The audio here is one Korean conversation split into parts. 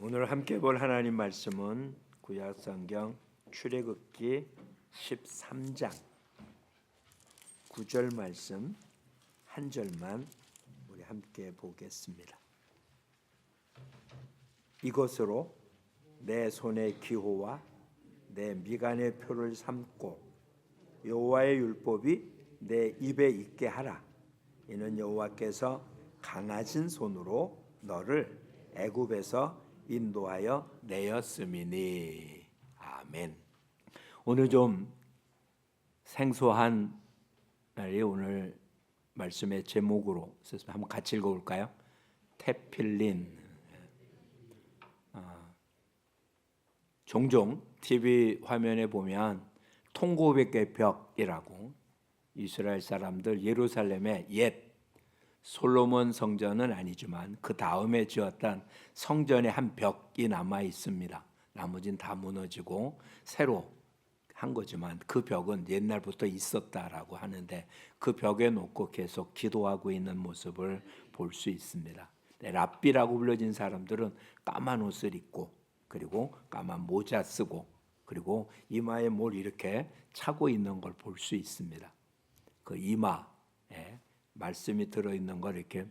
오늘 함께 볼 하나님 말씀은 구약성경 출애굽기 13장 9절 말씀 한 절만 우리 함께 보겠습니다. 이것으로 내 손의 기호와 내 미간의 표를 삼고 여호와의 율법이 내 입에 있게 하라. 이는 여호와께서 강하신 손으로 너를 애굽에서 인도하여 내었음이니. 아멘. 오늘 좀 생소한 날이 오늘 말씀의 제목으로 한번 같이 읽어볼까요? 테필린. 종종 TV 화면에 보면 통고백의 벽이라고 이스라엘 사람들 예루살렘의 옛 솔로몬 성전은 아니지만 그 다음에 지었던 성전의 한 벽이 남아 있습니다. 나머지는 다 무너지고 새로 한 거지만 그 벽은 옛날부터 있었다라고 하는데 그 벽에 놓고 계속 기도하고 있는 모습을 볼 수 있습니다. 랍비라고 불려진 사람들은 까만 옷을 입고 그리고 까만 모자 쓰고 그리고 이마에 뭘 이렇게 차고 있는 걸 볼 수 있습니다. 그 이마에 말씀이 들어있는 걸 이렇게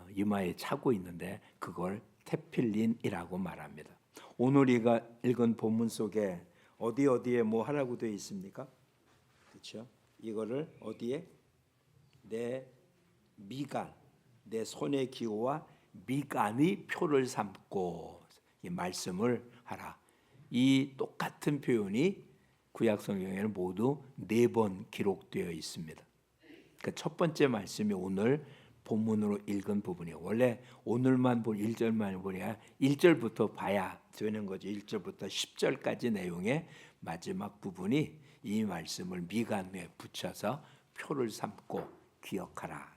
이마에 차고 있는데 그걸 테필린이라고 말합니다. 오늘 읽은 본문 속에 어디에 뭐 하라고 되어 있습니까? 그렇죠? 이거를 어디에? 내 미간, 내 손의 기호와 미간의 표를 삼고 이 말씀을 하라. 이 똑같은 표현이 구약 성경에는 모두 4번 기록되어 있습니다. 그 첫 번째 말씀이 오늘 본문으로 읽은 부분이에요. 원래 오늘만 볼 1절만 보냐 1절부터 봐야 되는 거죠. 1절부터 10절까지 내용의 마지막 부분이 이 말씀을 미간에 붙여서 표를 삼고 기억하라.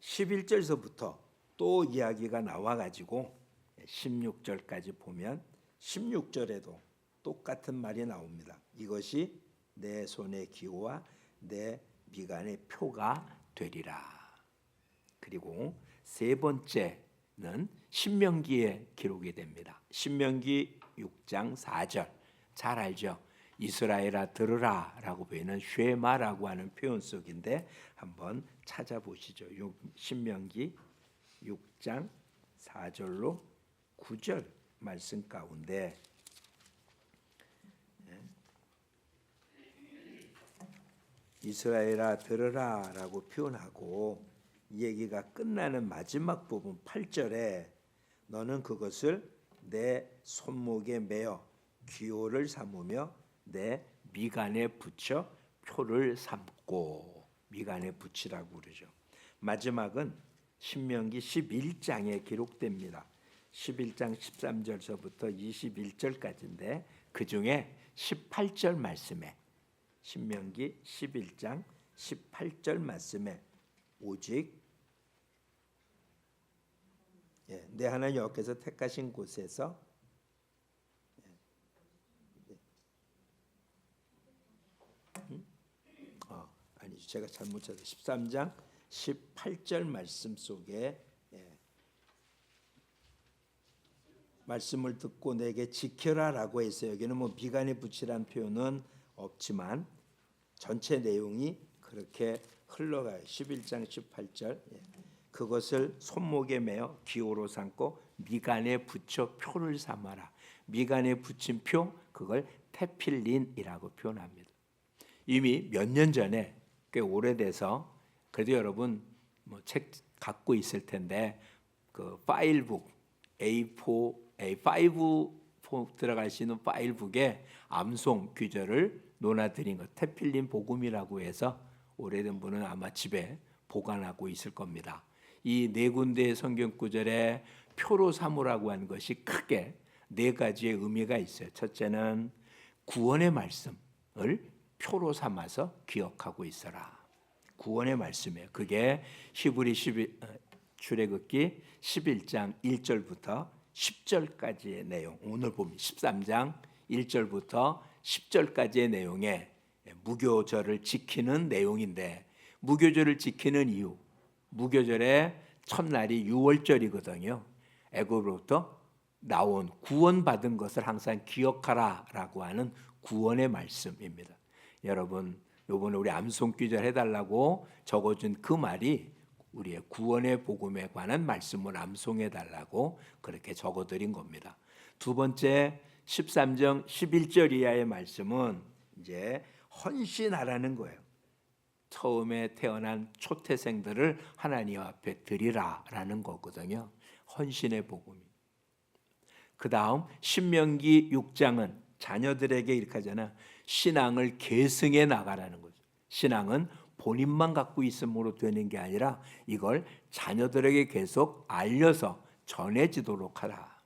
11절서부터 또 이야기가 나와가지고 16절까지 보면 16절에도 똑같은 말이 나옵니다. 이것이 내 손의 기호와 내 미간의 표가 되리라. 그리고 세 번째는 신명기에 기록이 됩니다. 신명기 6장 4절 잘 알죠? 이스라엘아 들으라 라고 보이는 쉐마라고 하는 표현 속인데 한번 찾아보시죠. 신명기 6장 4절로 9절 말씀 가운데 이스라엘아 들으라 라고 표현하고 이 얘기가 끝나는 마지막 부분 8절에 너는 그것을 내 손목에 매어 기호를 삼으며 내 미간에 붙여 표를 삼고 미간에 붙이라고 그러죠. 마지막은 신명기 11장에 기록됩니다. 11장 13절서부터 21절까지인데 그 중에 18절 말씀에 신명기 11장 18절 말씀에 오직 내 하나님 여호와께서 택하신 곳에서 아니죠. 제가 잘못 찾았어요. 13장 18절 말씀 속에 말씀을 듣고 내게 지켜라라고 했어요. 여기는 뭐 미간에 붙이라는 표현은 없지만 전체 내용이 그렇게 흘러가요. 11장 18절 그것을 손목에 매어 기호로 삼고 미간에 붙여 표를 삼아라. 미간에 붙인 표 그걸 테필린이라고 표현합니다. 이미 몇 년 전에 꽤 오래돼서 그래도 여러분 뭐 책 갖고 있을 텐데 그 파일북 A5 들어갈 수 있는 파일북에 암송 규절을 논하드린 것 테필린 복음이라고 해서 오래된 분은 아마 집에 보관하고 있을 겁니다. 이 4군데의 성경 구절에 표로 삼으라고 하는 것이 크게 4가지의 의미가 있어요. 첫째는 구원의 말씀을 표로 삼아서 기억하고 있어라. 구원의 말씀이에요. 그게 히브리 출애굽기 11장 1절부터 10절까지의 내용. 오늘 보면 13장 1절부터 10절까지의 내용에 무교절을 지키는 내용인데 무교절을 지키는 이유 무교절의 첫날이 6월절이거든요. 애굽으로부터 나온 구원받은 것을 항상 기억하라라고 하는 구원의 말씀입니다. 여러분, 요번에 우리 암송귀절 해달라고 적어준 그 말이 우리의 구원의 복음에 관한 말씀을 암송해달라고 그렇게 적어드린 겁니다. 두 번째 13장 11절 이하의 말씀은 이제 헌신하라는 거예요. 처음에 태어난 초태생들을 하나님 앞에 드리라라는 거거든요. 헌신의 복음이. 그 다음 신명기 6장은 자녀들에게 이렇게 하잖아. 신앙을 계승해 나가라는 거죠. 신앙은 본인만 갖고 있음으로 되는 게 아니라 이걸 자녀들에게 계속 알려서 전해지도록 하라.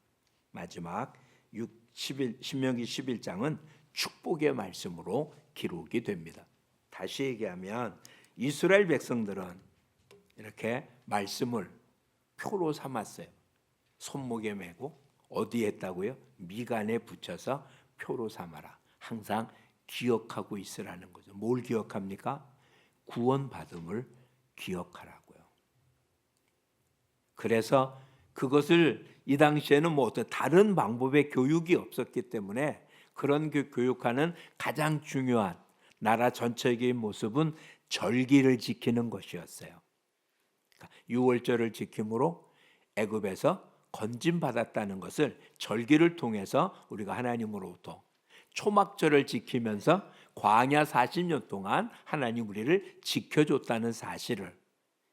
마지막 신명기 11장은 축복의 말씀으로 기록이 됩니다. 다시 얘기하면 이스라엘 백성들은 이렇게 말씀을 표로 삼았어요. 손목에 메고 어디에 했다고요? 미간에 붙여서 표로 삼아라. 항상 기억하고 있으라는 거죠. 뭘 기억합니까? 구원받음을 기억하라고요. 그래서 그것을 이 당시에는 뭐 어떤 다른 방법의 교육이 없었기 때문에 그런 교육하는 가장 중요한 나라 전체의 모습은 절기를 지키는 것이었어요. 그러니까 유월절을 지킴으로 애굽에서 건짐받았다는 것을 절기를 통해서 우리가 하나님으로부터 초막절을 지키면서 광야 40년 동안 하나님 우리를 지켜줬다는 사실을,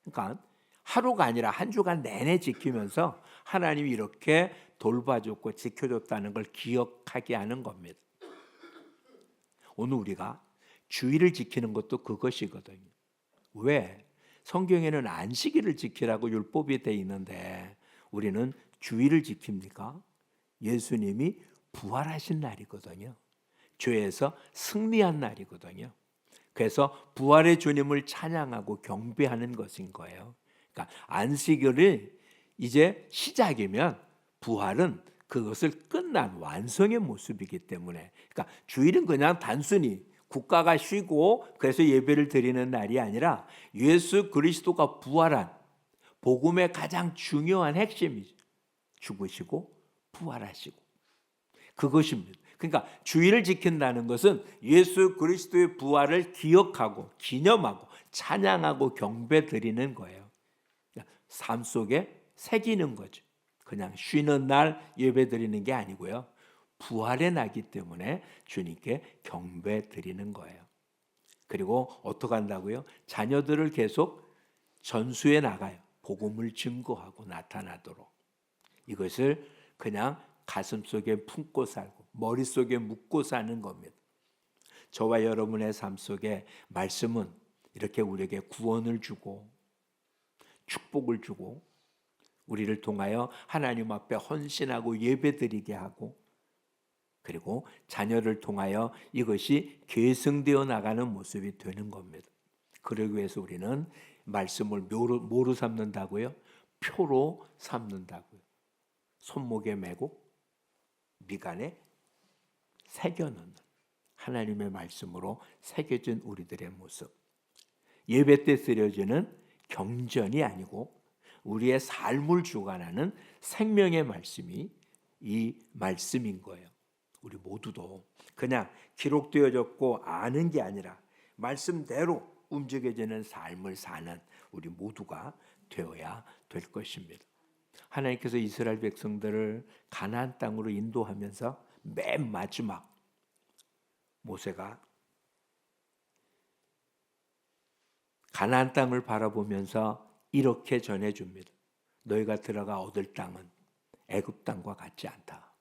그러니까 하루가 아니라 한 주간 내내 지키면서 하나님이 이렇게 돌봐줬고 지켜줬다는 걸 기억하게 하는 겁니다. 오늘 우리가 주일을 지키는 것도 그것이거든요. 왜? 성경에는 안식일을 지키라고 율법이 돼 있는데 우리는 주일을 지킵니까? 예수님이 부활하신 날이거든요. 죄에서 승리한 날이거든요. 그래서 부활의 주님을 찬양하고 경배하는 것인 거예요. 그러니까 안식일이 이제 시작이면 부활은 그것을 끝난 완성의 모습이기 때문에, 그러니까 주일은 그냥 단순히 국가가 쉬고 그래서 예배를 드리는 날이 아니라 예수 그리스도가 부활한 복음의 가장 중요한 핵심이죠. 죽으시고 부활하시고 그것입니다. 그러니까 주일을 지킨다는 것은 예수 그리스도의 부활을 기억하고 기념하고 찬양하고 경배 드리는 거예요. 삶 속에 새기는 거죠. 그냥 쉬는 날 예배 드리는 게 아니고요. 부활의 날이기 때문에 주님께 경배 드리는 거예요. 그리고 어떻게 한다고요? 자녀들을 계속 전수해 나가요. 복음을 증거하고 나타나도록. 이것을 그냥 가슴속에 품고 살고 머릿속에 묻고 사는 겁니다. 저와 여러분의 삶 속에 말씀은 이렇게 우리에게 구원을 주고 축복을 주고 우리를 통하여 하나님 앞에 헌신하고 예배드리게 하고 그리고 자녀를 통하여 이것이 계승되어 나가는 모습이 되는 겁니다. 그러기 위해서 우리는 말씀을 뭐로 삼는다고요? 표로 삼는다고요. 손목에 메고 미간에 새겨놓는 하나님의 말씀으로 새겨진 우리들의 모습. 예배 때 드려지는 경전이 아니고 우리의 삶을 주관하는 생명의 말씀이 이 말씀인 거예요. 우리 모두도 그냥 기록되어졌고 아는 게 아니라 말씀대로 움직여지는 삶을 사는 우리 모두가 되어야 될 것입니다. 하나님께서 이스라엘 백성들을 가나안 땅으로 인도하면서 맨 마지막 모세가 가나안 땅을 바라보면서 이렇게 전해줍니다. 너희가 들어가 얻을 땅은 애굽 땅과 같지 않다.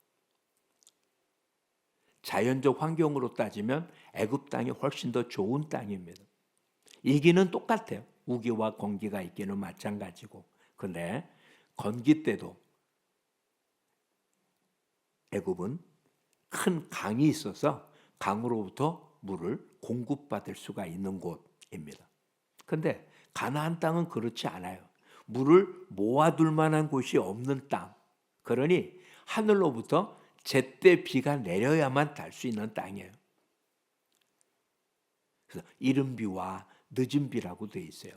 자연적 환경으로 따지면 애굽 땅이 훨씬 더 좋은 땅입니다. 일기는 똑같아요. 우기와 건기가 있기는 마찬가지고. 그런데 건기 때도 애굽은 큰 강이 있어서 강으로부터 물을 공급받을 수가 있는 곳입니다. 그런데 가나안 땅은 그렇지 않아요. 물을 모아둘 만한 곳이 없는 땅. 그러니 하늘로부터 제때 비가 내려야만 달 수 있는 땅이에요. 그래서 이른 비와 늦은 비라고 돼 있어요.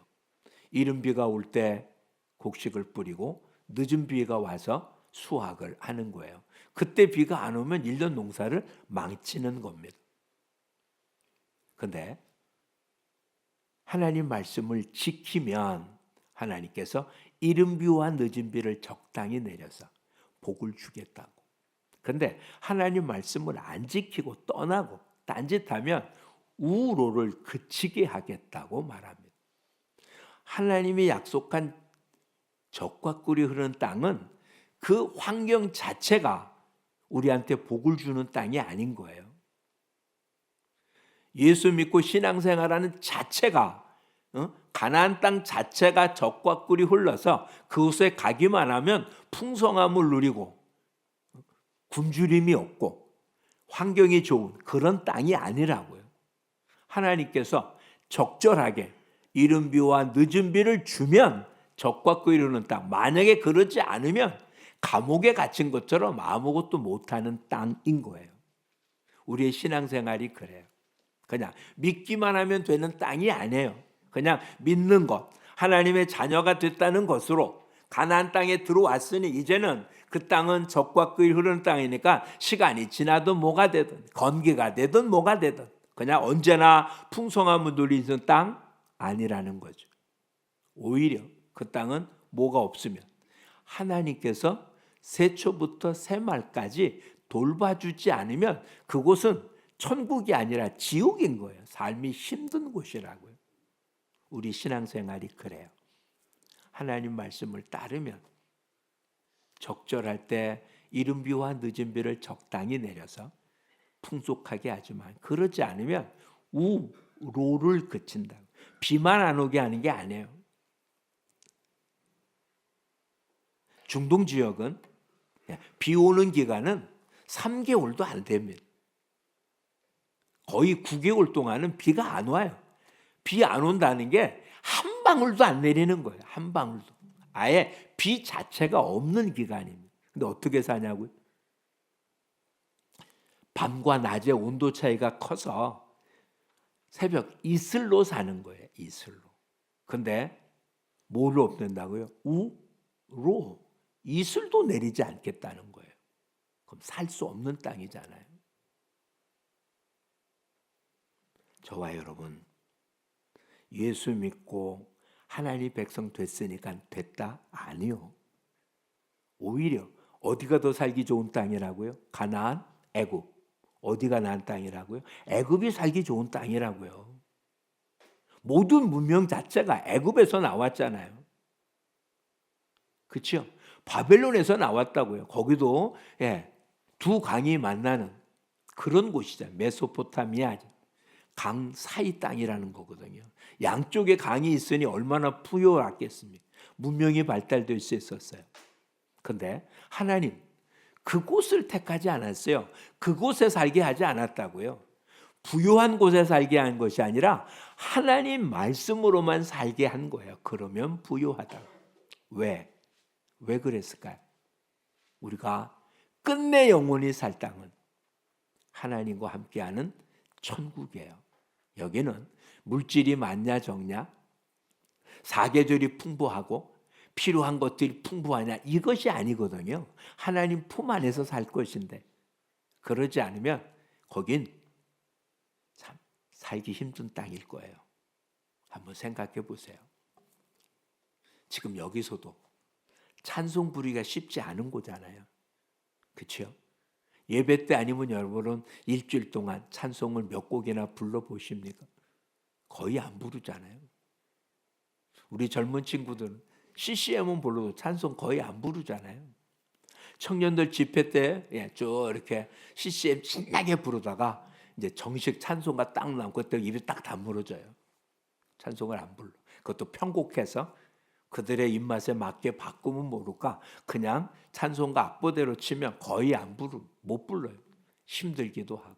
이른 비가 올 때 곡식을 뿌리고 늦은 비가 와서 수확을 하는 거예요. 그때 비가 안 오면 1년 농사를 망치는 겁니다. 그런데 하나님 말씀을 지키면 하나님께서 이른 비와 늦은 비를 적당히 내려서 복을 주겠다고. 그런데 하나님 말씀을 안 지키고 떠나고 딴짓하면 우로를 그치게 하겠다고 말합니다. 하나님이 약속한 적과 꿀이 흐르는 땅은 그 환경 자체가 우리한테 복을 주는 땅이 아닌 거예요. 예수 믿고 신앙생활하는 자체가 가나안 땅 자체가 적과 꿀이 흘러서 그곳에 가기만 하면 풍성함을 누리고 굶주림이 없고 환경이 좋은 그런 땅이 아니라고요. 하나님께서 적절하게 이른 비와 늦은 비를 주면 적과 꿀이 흐르는 땅, 만약에 그러지 않으면 감옥에 갇힌 것처럼 아무것도 못하는 땅인 거예요. 우리의 신앙생활이 그래요. 그냥 믿기만 하면 되는 땅이 아니에요. 그냥 믿는 것, 하나님의 자녀가 됐다는 것으로 가나안 땅에 들어왔으니 이제는 그 땅은 적과 꿀이 흐르는 땅이니까 시간이 지나도 뭐가 되든 건기가 되든 뭐가 되든 그냥 언제나 풍성함을 누리는 땅 아니라는 거죠. 오히려 그 땅은 뭐가 없으면 하나님께서 새초부터 새말까지 돌봐주지 않으면 그곳은 천국이 아니라 지옥인 거예요. 삶이 힘든 곳이라고요. 우리 신앙생활이 그래요. 하나님 말씀을 따르면 적절할 때 이른 비와 늦은 비를 적당히 내려서 풍족하게 하지만 그러지 않으면 우로를 그친다. 비만 안 오게 하는 게 아니에요. 중동 지역은 비 오는 기간은 3개월도 안 됩니다. 거의 9개월 동안은 비가 안 와요. 비 안 온다는 게 한 방울도 안 내리는 거예요. 한 방울도. 아예 비 자체가 없는 기간입니다. 근데 어떻게 사냐고요? 밤과 낮의 온도 차이가 커서 새벽 이슬로 사는 거예요. 이슬로. 근데 뭐를 없앤다고요? 우로. 이슬도 내리지 않겠다는 거예요. 그럼 살 수 없는 땅이잖아요. 저와 여러분, 예수 믿고 하나님 백성 됐으니까 됐다? 아니요. 오히려 어디가 더 살기 좋은 땅이라고요? 가나안, 애굽. 어디가 나은 땅이라고요? 애굽이 살기 좋은 땅이라고요. 모든 문명 자체가 애굽에서 나왔잖아요. 그렇죠? 바벨론에서 나왔다고요. 거기도 두 강이 만나는 그런 곳이잖아요. 메소포타미아. 강 사이 땅이라는 거거든요. 양쪽에 강이 있으니 얼마나 풍요했겠습니까? 문명이 발달될 수 있었어요. 그런데 하나님 그곳을 택하지 않았어요. 그곳에 살게 하지 않았다고요. 부유한 곳에 살게 한 것이 아니라 하나님 말씀으로만 살게 한 거예요. 그러면 부유하다. 왜? 왜 그랬을까요? 우리가 끝내 영원히 살 땅은 하나님과 함께하는 천국이에요. 여기는 물질이 많냐 적냐, 사계절이 풍부하고 필요한 것들이 풍부하냐 이것이 아니거든요. 하나님 품 안에서 살 것인데 그러지 않으면 거긴 참 살기 힘든 땅일 거예요. 한번 생각해 보세요. 지금 여기서도 찬송 부르기가 쉽지 않은 거잖아요. 그렇죠? 예배 때 아니면 여러분은 일주일 동안 찬송을 몇 곡이나 불러보십니까? 거의 안 부르잖아요. 우리 젊은 친구들은 CCM은 불러도 찬송 거의 안 부르잖아요. 청년들 집회 때 쭉 이렇게 CCM 신나게 부르다가 이제 정식 찬송가 딱 나오고 그때 입이 딱 다물어져요. 찬송을 안 불러. 그것도 편곡해서 그들의 입맛에 맞게 바꾸면 모를까 그냥 찬송가 악보대로 치면 거의 못 불러요. 힘들기도 하고.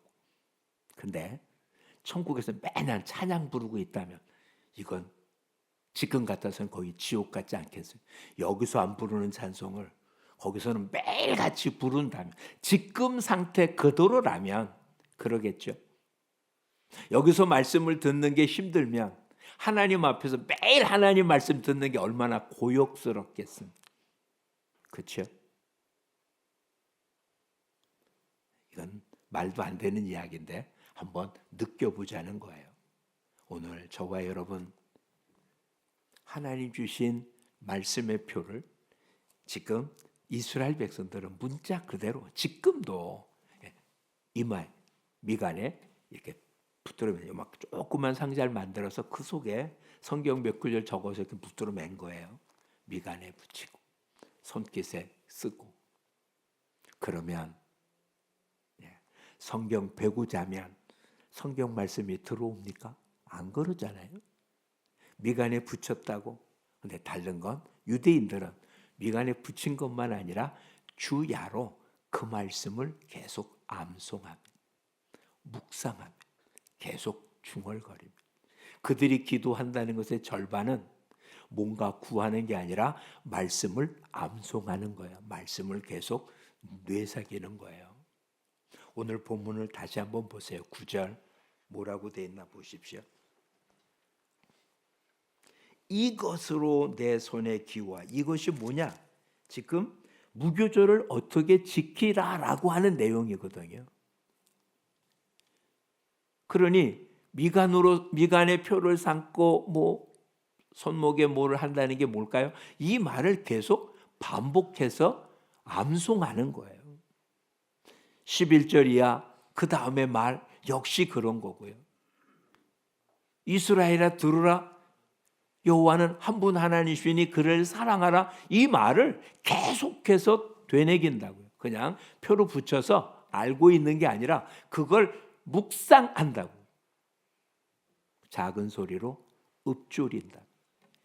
근데 천국에서 맨날 찬양 부르고 있다면 이건 지금 같아서는 거의 지옥 같지 않겠어요? 여기서 안 부르는 찬송을 거기서는 매일같이 부른다면 지금 상태 그대로라면 그러겠죠. 여기서 말씀을 듣는 게 힘들면 하나님 앞에서 매일 하나님 말씀 듣는 게 얼마나 고역스럽겠습니까? 그렇죠? 이건 말도 안 되는 이야기인데 한번 느껴보자는 거예요. 오늘 저와 여러분 하나님 주신 말씀의 표를 지금 이스라엘 백성들은 문자 그대로 지금도 이마에 미간에 이렇게 붙들어매요. 막 조그만 상자를 만들어서 그 속에 성경 몇 구절 적어서 이렇게 붙들어 맨 거예요. 미간에 붙이고 손깃에 쓰고. 그러면 성경 배고 자면 성경 말씀이 들어옵니까? 안 그러잖아요. 미간에 붙였다고. 근데 다른 건 유대인들은 미간에 붙인 것만 아니라 주야로 그 말씀을 계속 암송합니다. 묵상합니다. 계속 중얼거립니다. 그들이 기도한다는 것의 절반은 뭔가 구하는 게 아니라 말씀을 암송하는 거예요. 말씀을 계속 뇌삭이는 거예요. 오늘 본문을 다시 한번 보세요. 9절 뭐라고 돼 있나 보십시오. 이것으로 내 손에 기와. 이것이 뭐냐? 지금 무교절을 어떻게 지키라라고 하는 내용이거든요. 그러니 미간에 표를 삼고 뭐 손목에 뭐를 한다는 게 뭘까요? 이 말을 계속 반복해서 암송하는 거예요. 11절 이하 그 다음에 말 역시 그런 거고요. 이스라엘아 들으라, 여호와는 한 분 하나님이시니 그를 사랑하라. 이 말을 계속해서 되새긴다고요. 그냥 표로 붙여서 알고 있는 게 아니라 그걸 묵상한다고. 작은 소리로 읊조린다.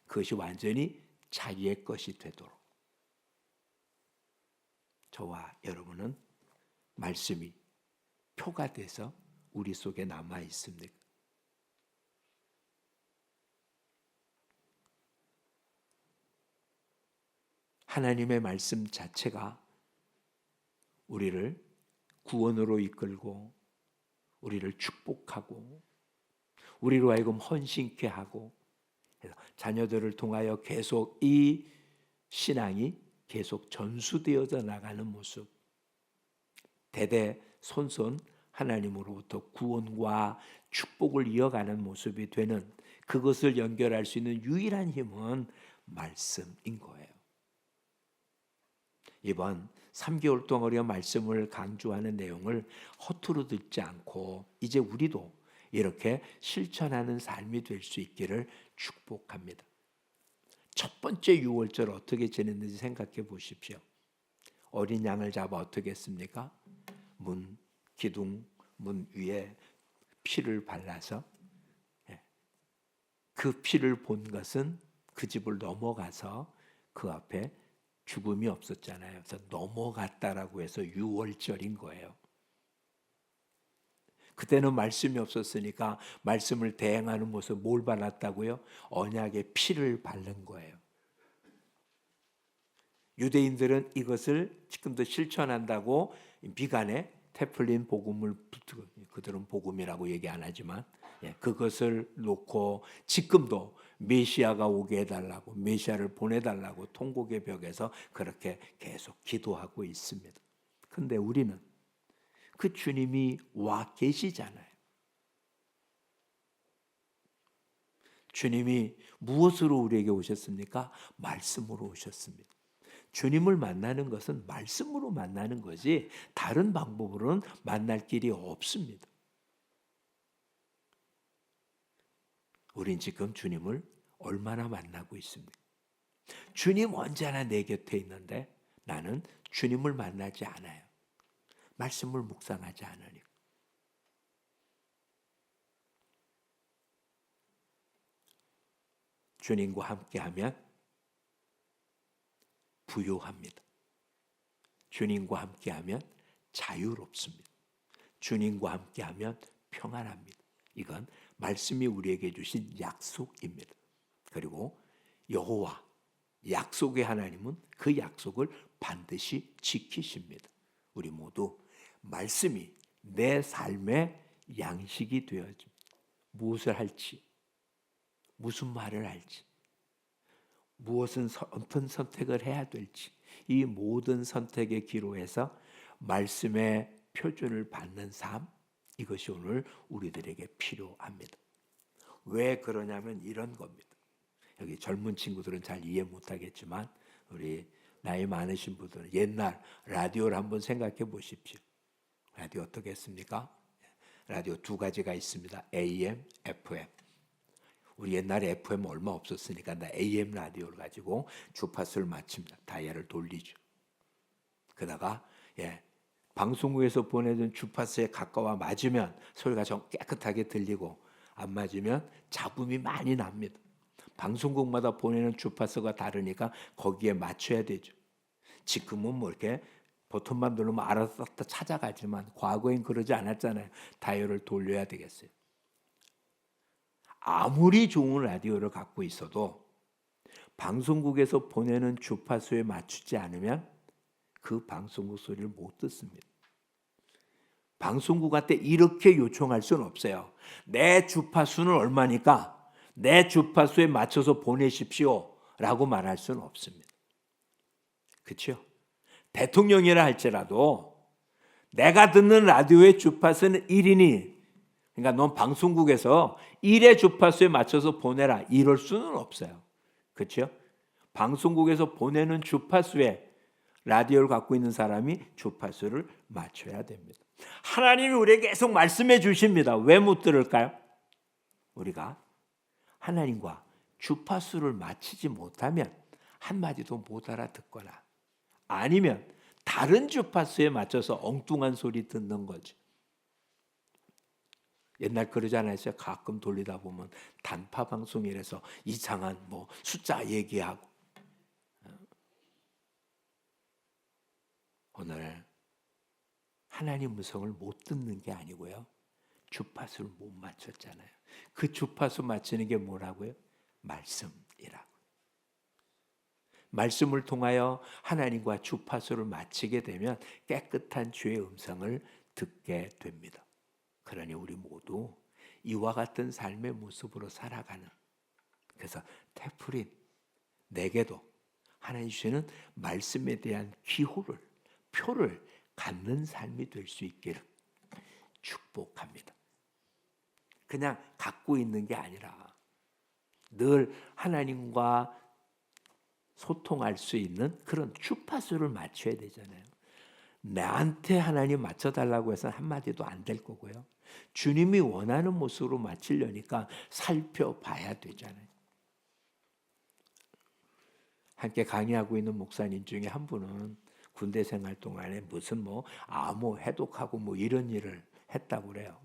그것이 완전히 자기의 것이 되도록. 저와 여러분은 말씀이 표가 돼서 우리 속에 남아 있습니다. 하나님의 말씀 자체가 우리를 구원으로 이끌고 우리를 축복하고 우리로 하여금 헌신케 하고 자녀들을 통하여 계속 이 신앙이 계속 전수되어져 나가는 모습, 대대손손 하나님으로부터 구원과 축복을 이어가는 모습이 되는, 그것을 연결할 수 있는 유일한 힘은 말씀인 거예요. 이번 3개월 동안 우리가 말씀을 강조하는 내용을 허투루 듣지 않고 이제 우리도 이렇게 실천하는 삶이 될 수 있기를 축복합니다. 첫 번째 유월절 어떻게 지냈는지 생각해 보십시오. 어린 양을 잡아 어떻게 했습니까? 기둥 문 위에 피를 발라서, 그 피를 본 것은 그 집을 넘어가서 그 앞에 죽음이 없었잖아요. 그래서 넘어갔다라고 해서 유월절인 거예요. 그때는 말씀이 없었으니까 말씀을 대행하는 모습 뭘 발랐다고요? 언약의 피를 바른 거예요. 유대인들은 이것을 지금도 실천한다고 미간에 테플린 복음을 붙이고, 그들은 복음이라고 얘기 안 하지만 그것을 놓고 지금도 메시아가 오게 해달라고, 메시아를 보내달라고 통곡의 벽에서 그렇게 계속 기도하고 있습니다. 그런데 우리는 그 주님이 와 계시잖아요. 주님이 무엇으로 우리에게 오셨습니까? 말씀으로 오셨습니다. 주님을 만나는 것은 말씀으로 만나는 거지 다른 방법으로는 만날 길이 없습니다. 우린 지금 주님을 얼마나 만나고 있습니까? 주님 언제나 내 곁에 있는데 나는 주님을 만나지 않아요. 말씀을 묵상하지 않으니. 주님과 함께하면 부요합니다. 주님과 함께하면 자유롭습니다. 주님과 함께하면 평안합니다. 이건 말씀이 우리에게 주신 약속입니다. 그리고 여호와, 약속의 하나님은 그 약속을 반드시 지키십니다. 우리 모두 말씀이 내 삶의 양식이 되어집니다. 무엇을 할지, 무슨 말을 할지, 어떤 선택을 해야 될지, 이 모든 선택의 기로에서 말씀의 표준을 받는 삶, 이것이 오늘 우리들에게 필요합니다. 왜 그러냐면 이런 겁니다. 여기 젊은 친구들은 잘 이해 못하겠지만 우리 나이 많으신 분들은 옛날 라디오를 한번 생각해 보십시오. 라디오 어떻게 했습니까? 라디오 두 가지가 있습니다. AM, FM. 우리 옛날에 FM 얼마 없었으니까 나 AM 라디오를 가지고 주파수를 맞춥니다. 다이얼을 돌리죠. 그러다가 방송국에서 보내준 주파수에 가까워 맞으면 소리가 좀 깨끗하게 들리고 안 맞으면 잡음이 많이 납니다. 방송국마다 보내는 주파수가 다르니까 거기에 맞춰야 되죠. 지금은 뭐 이렇게 버튼만 누르면 알아서 다 찾아가지만 과거엔 그러지 않았잖아요. 다이얼을 돌려야 되겠어요. 아무리 좋은 라디오를 갖고 있어도 방송국에서 보내는 주파수에 맞추지 않으면 그 방송국 소리를 못 듣습니다. 방송국한테 이렇게 요청할 수는 없어요. 내 주파수는 얼마니까 내 주파수에 맞춰서 보내십시오 라고 말할 수는 없습니다. 그렇죠? 대통령이라 할지라도 내가 듣는 라디오의 주파수는 1이니 그러니까 넌 방송국에서 1의 주파수에 맞춰서 보내라 이럴 수는 없어요. 그렇죠? 방송국에서 보내는 주파수에 라디오를 갖고 있는 사람이 주파수를 맞춰야 됩니다. 하나님이 우리에게 계속 말씀해 주십니다. 왜 못 들을까요? 우리가 하나님과 주파수를 맞추지 못하면 한마디도 못 알아듣거나 아니면 다른 주파수에 맞춰서 엉뚱한 소리 듣는 거죠. 옛날 그러지 않았어요? 가끔 돌리다 보면 단파 방송이라서 이상한 뭐 숫자 얘기하고. 오늘 하나님 음성을 못 듣는 게 아니고요. 주파수를 못 맞췄잖아요. 그 주파수 맞추는 게 뭐라고요? 말씀이라고. 말씀을 통하여 하나님과 주파수를 맞추게 되면 깨끗한 주의 음성을 듣게 됩니다. 그러니 우리 모두 이와 같은 삶의 모습으로 살아가는, 그래서 태프린 내게도 하나님 주시는 말씀에 대한 기호를, 표를 갖는 삶이 될 수 있기를 축복합니다. 그냥 갖고 있는 게 아니라 늘 하나님과 소통할 수 있는 그런 주파수를 맞춰야 되잖아요. 나한테 하나님 맞춰달라고 해서 한마디도 안 될 거고요. 주님이 원하는 모습으로 맞추려니까 살펴봐야 되잖아요. 함께 강의하고 있는 목사님 중에 한 분은 군대 생활 동안에 무슨 뭐 암호 해독하고 뭐 이런 일을 했다고 그래요.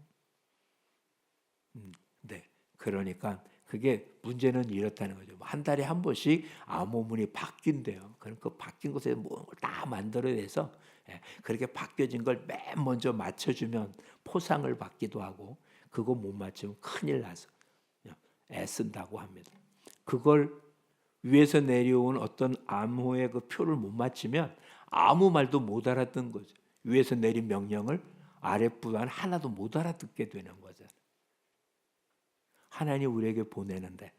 네, 그러니까 그게 문제는 이렇다는 거죠. 한 달에 한 번씩 암호문이 바뀐대요. 그럼 그 바뀐 것에 뭐 다 만들어내서 그렇게 바뀌어진 걸 맨 먼저 맞춰주면 포상을 받기도 하고 그거 못 맞추면 큰일 나서 애쓴다고 합니다. 그걸 위에서 내려온 어떤 암호의 그 표를 못 맞추면 아무 말도 못 알아듣는 거죠. 위에서 내린 명령을 아랫부분 하나도 못 알아듣게 되는 거죠. 하나님 우리에게 보내는데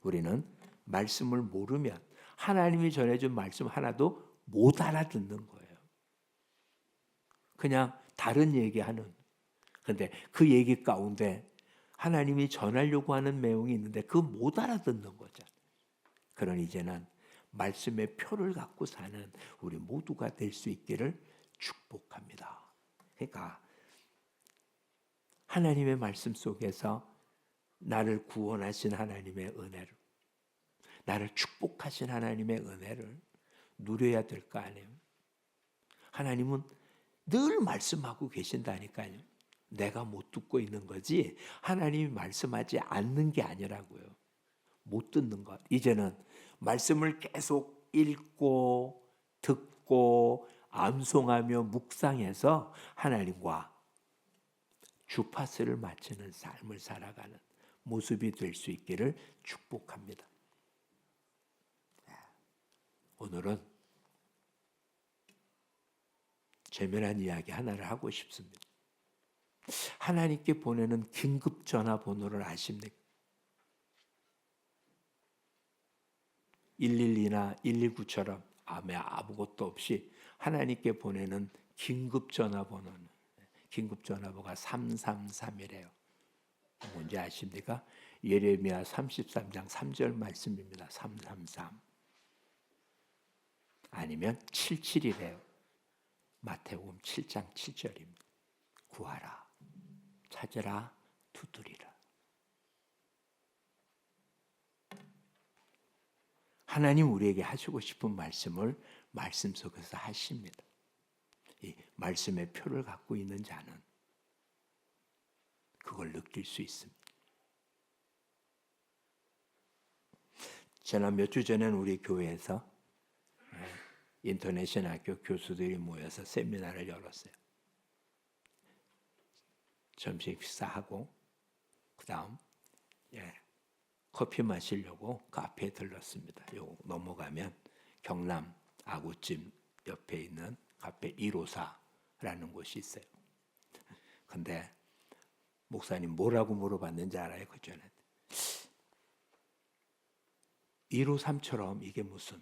우리는 말씀을 모르면 하나님이 전해준 말씀 하나도 못 알아듣는 거예요. 그냥 다른 얘기하는. 그런데 그 얘기 가운데 하나님이 전하려고 하는 내용이 있는데 그 못 알아듣는 거죠. 그러니 이제는 말씀의 표를 갖고 사는 우리 모두가 될 수 있기를 축복합니다. 그러니까 하나님의 말씀 속에서 나를 구원하신 하나님의 은혜를, 나를 축복하신 하나님의 은혜를 누려야 될 거 아니에요. 하나님은 늘 말씀하고 계신다니까요. 내가 못 듣고 있는 거지 하나님이 말씀하지 않는 게 아니라고요. 못 듣는 것. 이제는 말씀을 계속 읽고 듣고 암송하며 묵상해서 하나님과 주파수를 맞추는 삶을 살아가는 모습이 될 수 있기를 축복합니다. 오늘은 재미난 이야기 하나를 하고 싶습니다. 하나님께 보내는 긴급 전화번호를 아십니까? 112나 119처럼 아무것도 없이 하나님께 보내는 긴급 전화번호는 긴급 전화번호가 333이래요. 뭔지 아십니까? 예레미야 33장 3절 말씀입니다. 333. 아니면 77이래요. 마태복음 7장 7절입니다. 구하라, 찾으라, 두드리라. 하나님 우리에게 하시고 싶은 말씀을 말씀 속에서 하십니다. 이 말씀의 표를 갖고 있는 자는 그걸 느낄 수 있습니다. 지난 몇 주 전에는 우리 교회에서 인터내셔널 학교 교수들이 모여서 세미나를 열었어요. 점심 식사하고 그다음 커피 마시려고 카페에 들렀습니다. 요 넘어가면 경남 아구찜 옆에 있는 카페 154라는 곳이 있어요. 근데 목사님 뭐라고 물어봤는지 알아요? 그 전에 153처럼 이게 무슨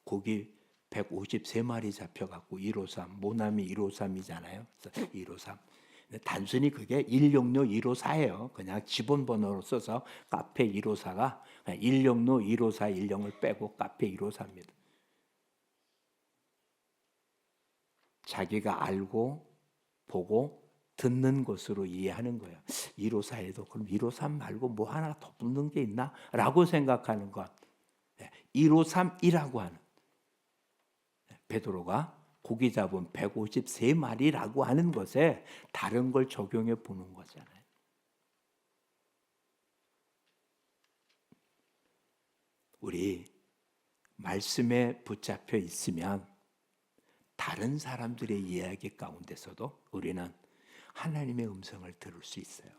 고기 153마리 잡혀갖고 153 모나미 153이잖아요. 그래서 153 단순히 그게 166 154예요. 그냥 지번번호로 써서 카페 154가 166 154 10을 빼고 카페 154입니다. 자기가 알고 보고 듣는 것으로 이해하는 거예요. 154에도 그럼 153 말고 뭐 하나 더 붙는 게 있나? 라고 생각하는 것. 153이라고 하는 베드로가 고기 잡은 153마리라고 하는 것에 다른 걸 적용해 보는 거잖아요. 우리 말씀에 붙잡혀 있으면 다른 사람들의 이야기 가운데서도 우리는 하나님의 음성을 들을 수 있어요.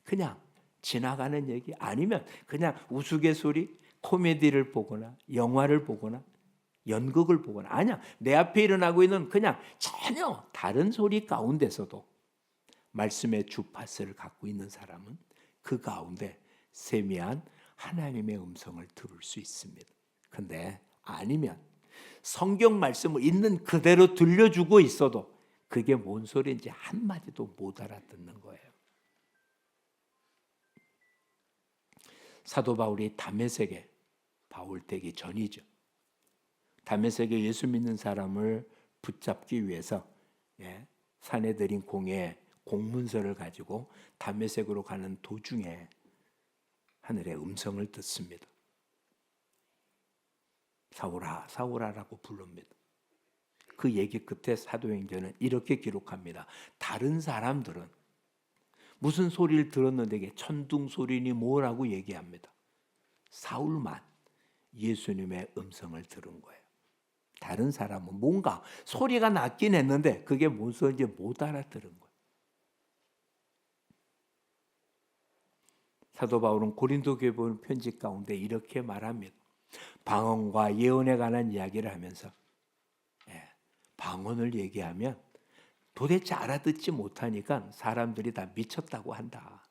그냥 지나가는 얘기 아니면 그냥 우스갯소리, 코미디를 보거나 영화를 보거나 연극을 보거나 아니야. 내 앞에 일어나고 있는 그냥 전혀 다른 소리 가운데서도 말씀의 주파수를 갖고 있는 사람은 그 가운데 세미한 하나님의 음성을 들을 수 있습니다. 근데 아니면 성경 말씀을 있는 그대로 들려주고 있어도 그게 뭔 소리인지 한마디도 못 알아듣는 거예요. 사도 바울이 다메섹에 바울 되기 전이죠. 다메섹에 예수 믿는 사람을 붙잡기 위해서 사내들인 공예 공문서를 가지고 다메섹으로 가는 도중에 하늘의 음성을 듣습니다. 사울아, 사울아라고 부릅니다. 그 얘기 끝에 사도행전은 이렇게 기록합니다. 다른 사람들은 무슨 소리를 들었는데 이게 천둥 소리니 뭐라고 얘기합니다. 사울만 예수님의 음성을 들은 거예요. 다른 사람은 뭔가 소리가 났긴 했는데 그게 뭔 소리인지 못 알아들은 거예요. 사도 바울은 고린도 교회 보낸 편지 가운데 이렇게 말합니다. 방언과 예언에 관한 이야기를 하면서 방언을 얘기하면 도대체 알아듣지 못하니까 사람들이 다 미쳤다고 한다.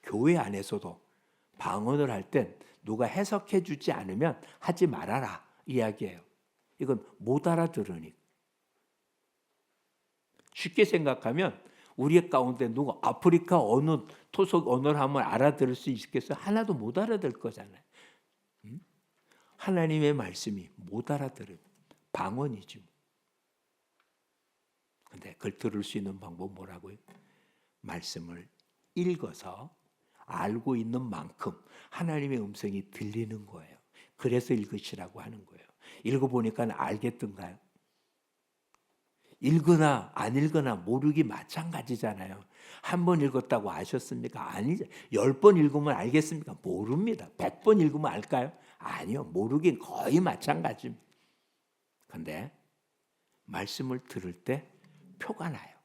교회 안에서도 방언을 할 땐 누가 해석해 주지 않으면 하지 말아라 이야기예요. 이건 못 알아들으니. 쉽게 생각하면 우리 가운데 누가 아프리카 어느 토속 언어를 하면 알아들을 수 있겠어요? 하나도 못 알아들 거잖아요. 하나님의 말씀이 못 알아들어요. 방언이죠. 근데 그걸 들을 수 있는 방법 뭐라고요? 말씀을 읽어서 알고 있는 만큼 하나님의 음성이 들리는 거예요. 그래서 읽으시라고 하는 거예요. 읽어보니까 알겠던가요? 읽거나 안 읽거나 모르기 마찬가지잖아요. 한 번 읽었다고 아셨습니까? 아니죠. 10번 읽으면 알겠습니까? 모릅니다. 100번 읽으면 알까요? 아니요. 모르긴 거의 마찬가지입니다. 그런데 말씀을 들을 때 표가 나요.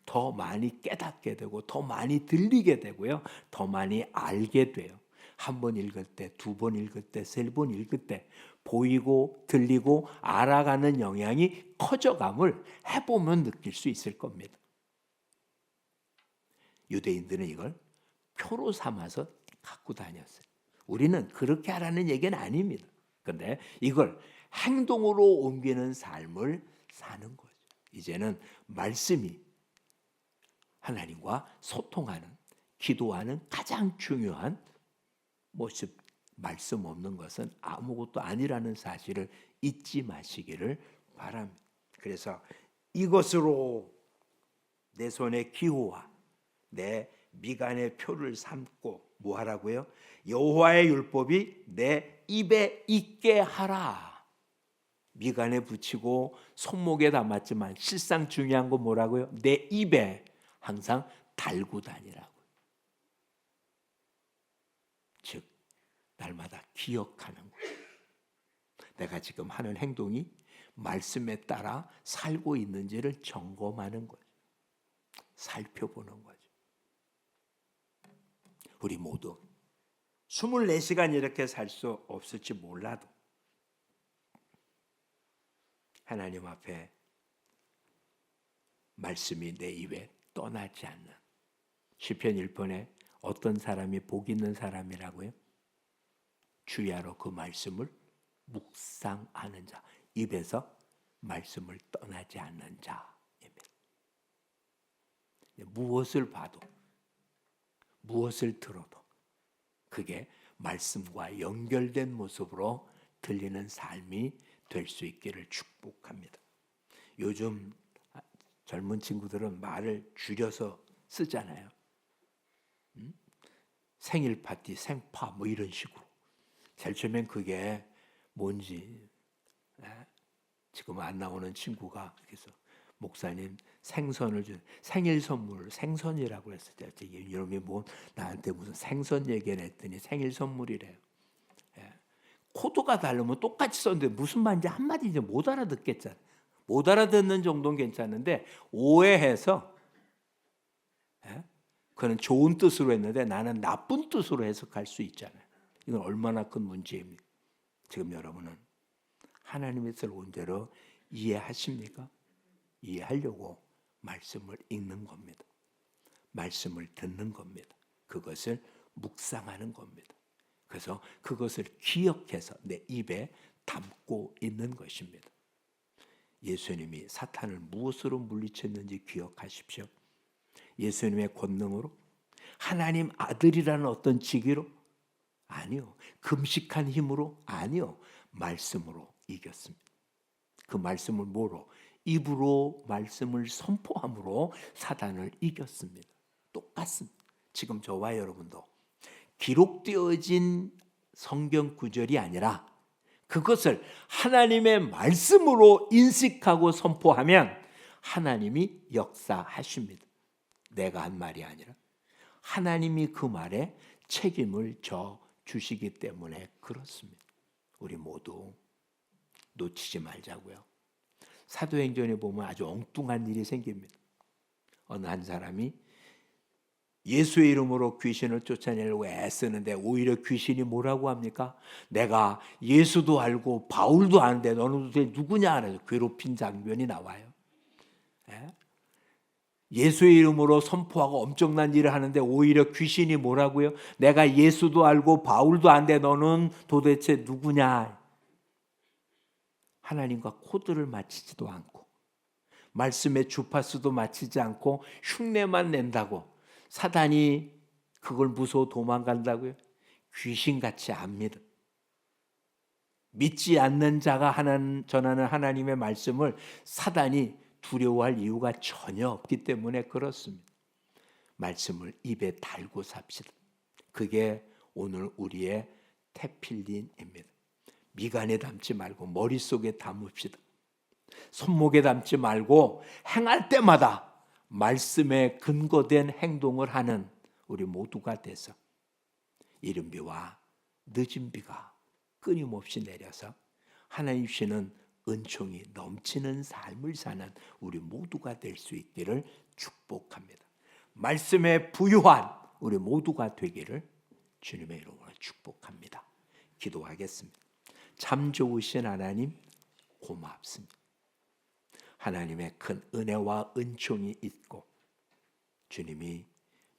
더 많이 깨닫게 되고 더 많이 들리게 되고요. 더 많이 알게 돼요. 한 번 읽을 때, 두 번 읽을 때, 세 번 읽을 때 보이고 들리고 알아가는 영향이 커져감을 해보면 느낄 수 있을 겁니다. 유대인들은 이걸 표로 삼아서 갖고 다녔어요. 우리는 그렇게 하라는 얘기는 아닙니다. 그런데 이걸 행동으로 옮기는 삶을 사는 거죠. 이제는 말씀이 하나님과 소통하는, 기도하는 가장 중요한 모습. 말씀 없는 것은 아무것도 아니라는 사실을 잊지 마시기를 바랍니다. 그래서 이것으로 내 손의 기호와 내 미간의 표를 삼고 뭐 하라고요? 여호와의 율법이 내 입에 있게 하라. 미간에 붙이고 손목에 담았지만 실상 중요한 건 뭐라고요? 내 입에 항상 달고 다니라고. 즉 날마다 기억하는 거예요. 내가 지금 하는 행동이 말씀에 따라 살고 있는지를 점검하는 거예요. 살펴보는 거죠. 우리 모두 24시간 이렇게 살 수 없을지 몰라도 하나님 앞에 말씀이 내 입에 떠나지 않는, 시편 1편에 어떤 사람이 복 있는 사람이라고요? 주야로 그 말씀을 묵상하는 자, 입에서 말씀을 떠나지 않는 자입니다. 무엇을 봐도 무엇을 들어도 그게 말씀과 연결된 모습으로 들리는 삶이 될 수 있기를 축복합니다. 요즘 젊은 친구들은 말을 줄여서 쓰잖아요. 생일 파티, 생파 뭐 이런 식으로. 제일 처음엔 그게 뭔지 지금 안 나오는 친구가 그래서 목사님 생선을 준 생일 선물 생선이라고 했을 때 이놈이 뭐 나한테 무슨 생선 얘기를 했더니 생일 선물이래요. 코드가 다르면 똑같이 썼는데 무슨 말인지 한마디 이제 못 알아듣겠잖아. 못 알아듣는 정도는 괜찮은데 오해해서 그는 좋은 뜻으로 했는데 나는 나쁜 뜻으로 해석할 수 있잖아요. 이건 얼마나 큰 문제입니까? 지금 여러분은 하나님의 뜻을 온대로 이해하십니까? 이해하려고 말씀을 읽는 겁니다. 말씀을 듣는 겁니다. 그것을 묵상하는 겁니다. 그래서 그것을 기억해서 내 입에 담고 있는 것입니다. 예수님이 사탄을 무엇으로 물리쳤는지 기억하십시오. 예수님의 권능으로? 하나님 아들이라는 어떤 직위로? 아니요. 금식한 힘으로? 아니요. 말씀으로 이겼습니다. 그 말씀을 뭐로? 입으로 말씀을 선포함으로 사단을 이겼습니다. 똑같습니다. 지금 저와 여러분도 기록되어진 성경 구절이 아니라 그것을 하나님의 말씀으로 인식하고 선포하면 하나님이 역사하십니다. 내가 한 말이 아니라 하나님이 그 말에 책임을 져 주시기 때문에 그렇습니다. 우리 모두 놓치지 말자고요. 사도행전에 보면 아주 엉뚱한 일이 생깁니다. 어느 한 사람이 예수의 이름으로 귀신을 쫓아내려고 애쓰는데 오히려 귀신이 뭐라고 합니까? 내가 예수도 알고 바울도 아는데 너는 도대체 누구냐? 그래서 괴롭힌 장면이 나와요. 예수의 이름으로 선포하고 엄청난 일을 하는데 오히려 귀신이 뭐라고요? 내가 예수도 알고 바울도 아는데 너는 도대체 누구냐? 하나님과 코드를 맞추지도 않고 말씀의 주파수도 맞추지 않고 흉내만 낸다고 사단이 그걸 무서워 도망간다고요? 귀신같이 압니다. 믿지 않는 자가 전하는 하나님의 말씀을 사단이 두려워할 이유가 전혀 없기 때문에 그렇습니다. 말씀을 입에 달고 삽시다. 그게 오늘 우리의 테필린입니다. 미간에 담지 말고 머릿속에 담읍시다. 손목에 담지 말고 행할 때마다 말씀에 근거된 행동을 하는 우리 모두가 돼서 이른 비와 늦은 비가 끊임없이 내려서 하나님 주시는 은총이 넘치는 삶을 사는 우리 모두가 될 수 있기를 축복합니다. 말씀에 부유한 우리 모두가 되기를 주님의 이름으로 축복합니다. 기도하겠습니다. 참 좋으신 하나님 고맙습니다. 하나님의 큰 은혜와 은총이 있고 주님이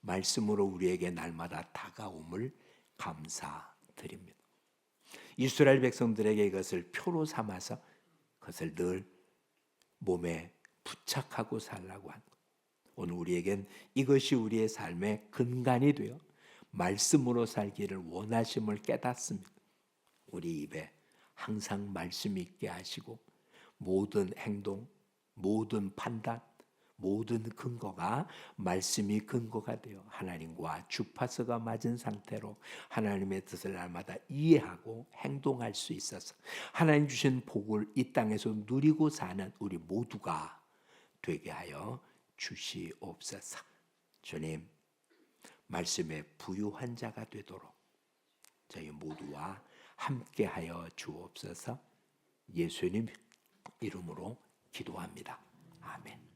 말씀으로 우리에게 날마다 다가옴을 감사드립니다. 이스라엘 백성들에게 이것을 표로 삼아서 그것을 늘 몸에 부착하고 살라고 한 것. 오늘 우리에겐 이것이 우리의 삶의 근간이 되어 말씀으로 살기를 원하심을 깨닫습니다. 우리 입에 항상 말씀이 있게 하시고 모든 행동, 모든 판단, 모든 근거가 말씀이 근거가 되어 하나님과 주파수가 맞은 상태로 하나님의 뜻을 날마다 이해하고 행동할 수 있어서 하나님 주신 복을 이 땅에서 누리고 사는 우리 모두가 되게 하여 주시옵소서. 주님, 말씀에 부유한 자가 되도록 저희 모두와 함께하여 주옵소서. 예수님 이름으로 기도합니다. 아멘.